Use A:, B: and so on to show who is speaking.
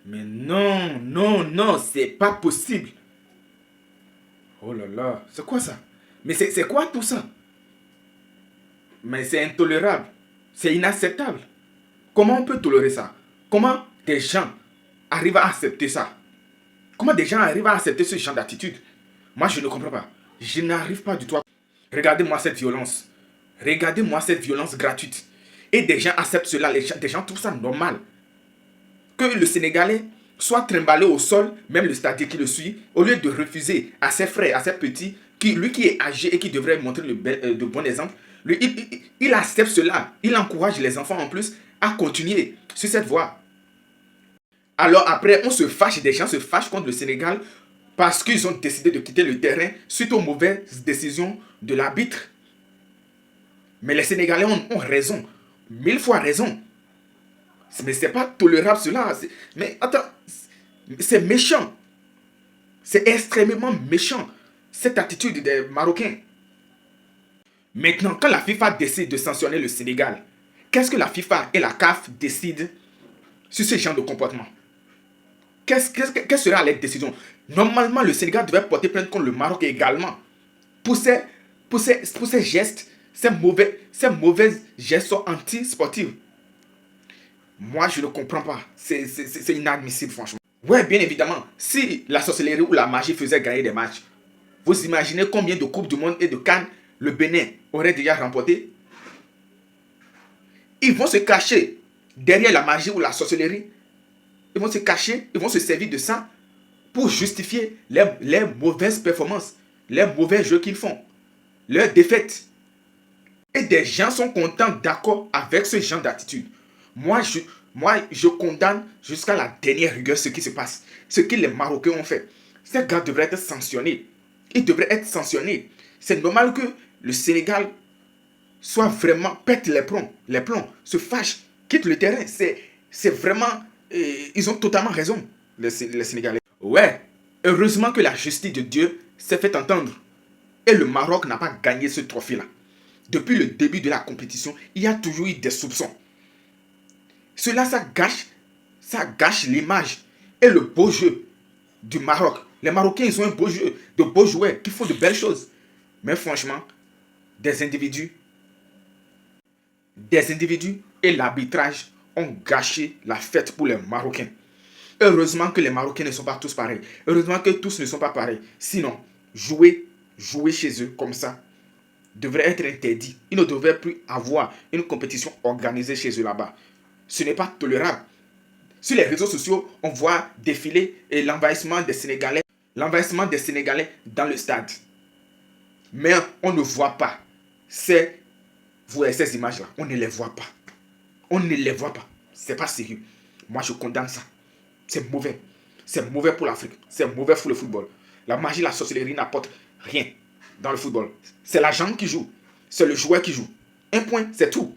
A: Mais non, non, non, c'est pas possible. Oh là là, c'est quoi ça? Mais c'est quoi tout ça? Mais c'est intolérable. C'est inacceptable. Comment on peut tolérer ça? Comment des gens arrivent à accepter ça? Comment des gens arrivent à accepter ce genre d'attitude? Moi, je ne comprends pas. Je n'arrive pas du tout à... Regardez-moi cette violence. Regardez-moi cette violence gratuite. Et des gens acceptent cela. Des gens trouvent ça normal. Que le Sénégalais soit trimballé au sol, même le stade qui le suit, au lieu de refuser à ses frères, à ses petits, lui qui est âgé et qui devrait montrer de bons exemples, lui, il accepte cela. Il encourage les enfants en plus à continuer sur cette voie. Alors après, on se fâche, des gens se fâchent contre le Sénégal parce qu'ils ont décidé de quitter le terrain suite aux mauvaises décisions de l'arbitre. Mais les Sénégalais ont raison, 1000 fois raison. Mais c'est pas tolérable cela. Mais attends, c'est méchant. C'est extrêmement méchant, cette attitude des Marocains. Maintenant, quand la FIFA décide de sanctionner le Sénégal, qu'est-ce que la FIFA et la CAF décident sur ce genre de comportement? Quelle sera leur décision? Normalement, le Sénégal devait porter plainte contre le Maroc également pour ces gestes, ces mauvais gestes anti-sportifs. Moi, je ne comprends pas. C'est inadmissible, franchement. Ouais, bien évidemment, si la sorcellerie ou la magie faisait gagner des matchs, vous imaginez combien de Coupes du Monde et de Cannes le Bénin aurait déjà remporté? Ils vont se cacher derrière la magie ou la sorcellerie. Ils vont se cacher, ils vont se servir de ça pour justifier les mauvaises performances, les mauvais jeux qu'ils font, leurs défaites. Et des gens sont contents, d'accord avec ce genre d'attitude. Moi, je condamne jusqu'à la dernière rigueur ce qui se passe, ce que les Marocains ont fait. Ces gars devraient être sanctionnés. Ils devraient être sanctionnés. C'est normal que le Sénégal soit vraiment, pète les plombs, se fâche, quitte le terrain. C'est vraiment, ils ont totalement raison, les Sénégalais. Ouais, heureusement que la justice de Dieu s'est fait entendre. Et le Maroc n'a pas gagné ce trophée-là. Depuis le début de la compétition, il y a toujours eu des soupçons. Cela, ça gâche l'image et le beau jeu du Maroc. Les Marocains, ils ont un beau jeu, de beaux joueurs qui font de belles choses. Mais franchement, des individus et l'arbitrage ont gâché la fête pour les Marocains. Heureusement que les Marocains ne sont pas tous pareils. Heureusement que tous ne sont pas pareils. Sinon, jouer chez eux comme ça devrait être interdit. Il ne devrait plus avoir une compétition organisée chez eux là-bas. Ce n'est pas tolérable. Sur les réseaux sociaux, on voit défiler l'envahissement des Sénégalais dans le stade. Mais on ne voit pas ces images-là. On ne les voit pas. On ne les voit pas. C'est pas sérieux. Moi, je condamne ça. C'est mauvais. C'est mauvais pour l'Afrique. C'est mauvais pour le football. La magie, la sorcellerie n'apporte rien dans le football. C'est la jambe qui joue. C'est le joueur qui joue. Un point, c'est tout.